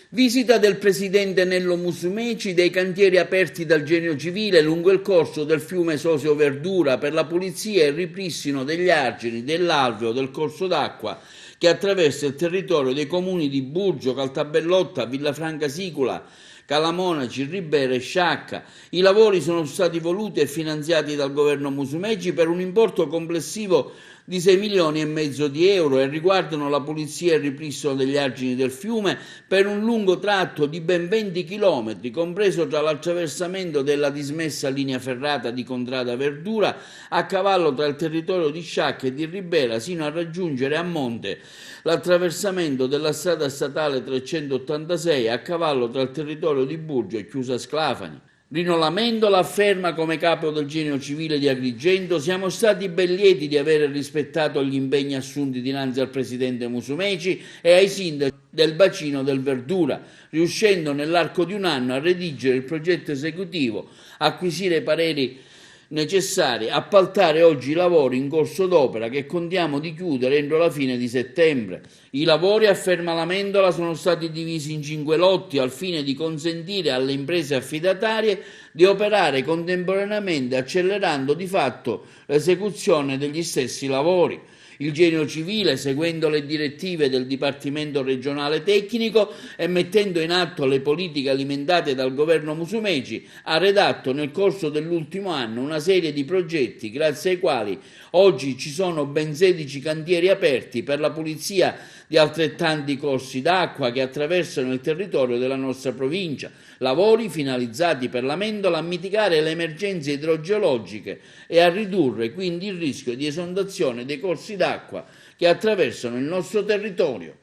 Visita del presidente Nello Musumeci dei cantieri aperti dal Genio Civile lungo il corso del fiume Sosio Verdura per la pulizia e il ripristino degli argini, dell'alveo, del corso d'acqua che attraversa il territorio dei comuni di Burgio, Caltabellotta, Villafranca Sicula, Calamonaci, Ribera e Sciacca. I lavori sono stati voluti e finanziati dal governo Musumeci per un importo complessivo di 6 milioni e mezzo di euro e riguardano la pulizia e il ripristino degli argini del fiume per un lungo tratto di ben 20 chilometri, compreso tra l'attraversamento della dismessa linea ferrata di Contrada Verdura a cavallo tra il territorio di Sciacca e di Ribera sino a raggiungere a monte l'attraversamento della strada statale 386 a cavallo tra il territorio di Burgio e Chiusa Sclafani. Rino Lamendola afferma come capo del Genio Civile di Agrigento: siamo stati ben lieti di aver rispettato gli impegni assunti dinanzi al presidente Musumeci e ai sindaci del bacino del Verdura, riuscendo nell'arco di un anno a redigere il progetto esecutivo, acquisire i pareri necessari, appaltare oggi i lavori in corso d'opera che contiamo di chiudere entro la fine di settembre. I lavori, afferma Lamendola, sono stati divisi in 5 lotti al fine di consentire alle imprese affidatarie di operare contemporaneamente, accelerando di fatto l'esecuzione degli stessi lavori. Il Genio Civile, seguendo le direttive del Dipartimento Regionale Tecnico e mettendo in atto le politiche alimentate dal governo Musumeci, ha redatto nel corso dell'ultimo anno una serie di progetti grazie ai quali oggi ci sono ben 16 cantieri aperti per la pulizia di altrettanti corsi d'acqua che attraversano il territorio della nostra provincia, lavori finalizzati per Lamendola a mitigare le emergenze idrogeologiche e a ridurre quindi il rischio di esondazione dei corsi d'acqua che attraversano il nostro territorio.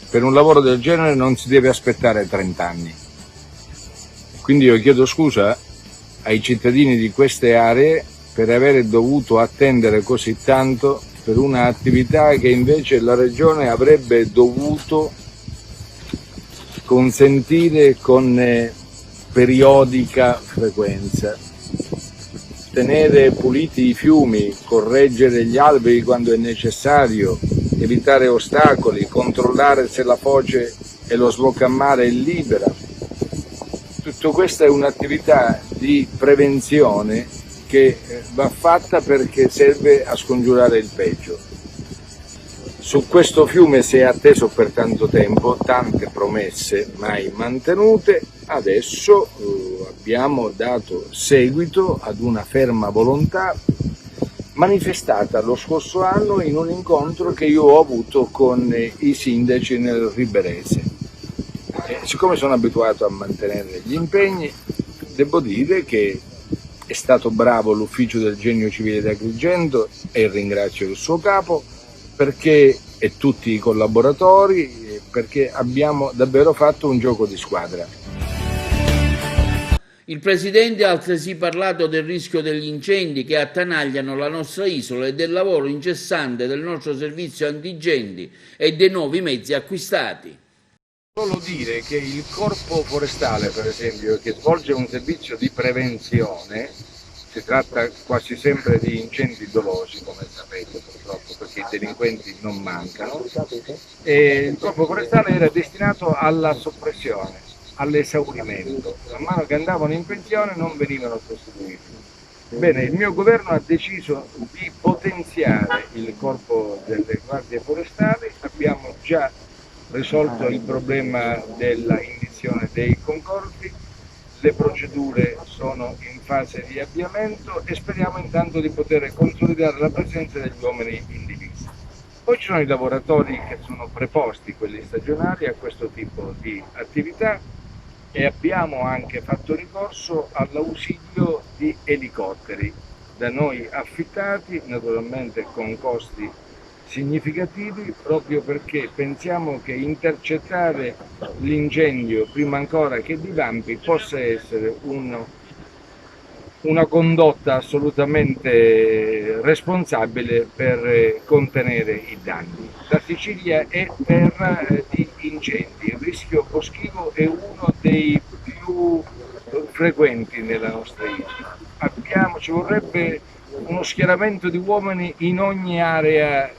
Per un lavoro del genere non si deve aspettare 30 anni. Quindi io chiedo scusa ai cittadini di queste aree per aver dovuto attendere così tanto per un'attività che invece la Regione avrebbe dovuto consentire con periodica frequenza. Tenere puliti i fiumi, correggere gli alvei quando è necessario, evitare ostacoli, controllare se la foce e lo sboccamare è libera. Tutto questo è un'attività di prevenzione che va fatta perché serve a scongiurare il peggio. Su questo fiume si è atteso per tanto tempo, tante promesse mai mantenute, adesso abbiamo dato seguito ad una ferma volontà manifestata lo scorso anno in un incontro che io ho avuto con i sindaci nel Riberese. Siccome sono abituato a mantenere gli impegni, devo dire che è stato bravo l'ufficio del Genio Civile di Agrigento e ringrazio il suo capo e tutti i collaboratori perché abbiamo davvero fatto un gioco di squadra. Il Presidente ha altresì parlato del rischio degli incendi che attanagliano la nostra isola e del lavoro incessante del nostro servizio antincendi e dei nuovi mezzi acquistati. Solo dire che il Corpo Forestale, per esempio, che svolge un servizio di prevenzione, si tratta quasi sempre di incendi dolosi, come sapete purtroppo, perché i delinquenti non mancano, e il Corpo Forestale era destinato alla soppressione, all'esaurimento. Man mano che andavano in pensione non venivano sostituiti. Bene, il mio governo ha deciso di potenziare il corpo delle guardie forestali, abbiamo già risolto il problema della indizione dei concordi, le procedure sono in fase di avviamento e speriamo intanto di poter consolidare la presenza degli uomini in divisa. Poi ci sono i lavoratori che sono preposti, quelli stagionali, a questo tipo di attività e abbiamo anche fatto ricorso all'ausilio di elicotteri da noi affittati, naturalmente con costi significativi, proprio perché pensiamo che intercettare l'incendio prima ancora che divampi possa essere un una condotta assolutamente responsabile per contenere i danni. La Sicilia è terra di incendi, il rischio boschivo è uno dei più frequenti nella nostra isola. Ci vorrebbe uno schieramento di uomini in ogni area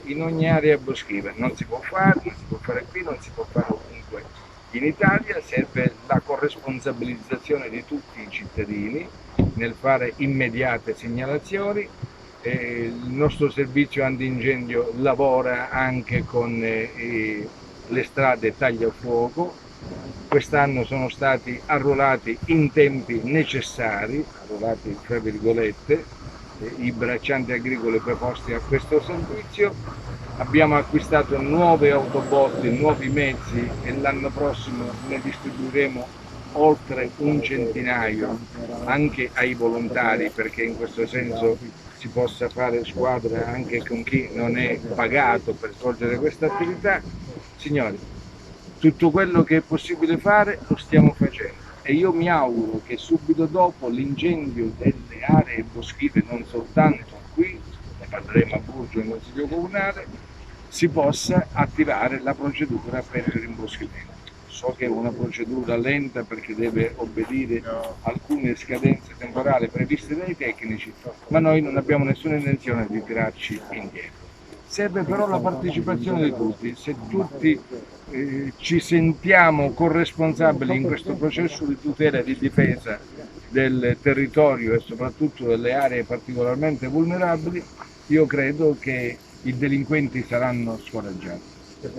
boschiva. Non si può fare qui, non si può fare ovunque. In Italia serve la corresponsabilizzazione di tutti i cittadini nel fare immediate segnalazioni. Il nostro servizio antincendio lavora anche con le strade tagliafuoco. Quest'anno sono stati arruolati in tempi necessari, arruolati tra virgolette, i braccianti agricoli preposti a questo servizio. Abbiamo acquistato nuove autobotti, nuovi mezzi e l'anno prossimo ne distribuiremo oltre un centinaio anche ai volontari, perché in questo senso si possa fare squadra anche con chi non è pagato per svolgere questa attività. Signori, tutto quello che è possibile fare lo stiamo facendo e io mi auguro che subito dopo l'incendio delle aree boschive, non soltanto qui, ne parleremo a Burgio in Consiglio Comunale, si possa attivare la procedura per il rimboschimento. So che è una procedura lenta perché deve obbedire alcune scadenze temporali previste dai tecnici, ma noi non abbiamo nessuna intenzione di tirarci indietro. Serve però la partecipazione di tutti, se tutti ci sentiamo corresponsabili in questo processo di tutela e di difesa del territorio e soprattutto delle aree particolarmente vulnerabili, io credo che i delinquenti saranno scoraggiati.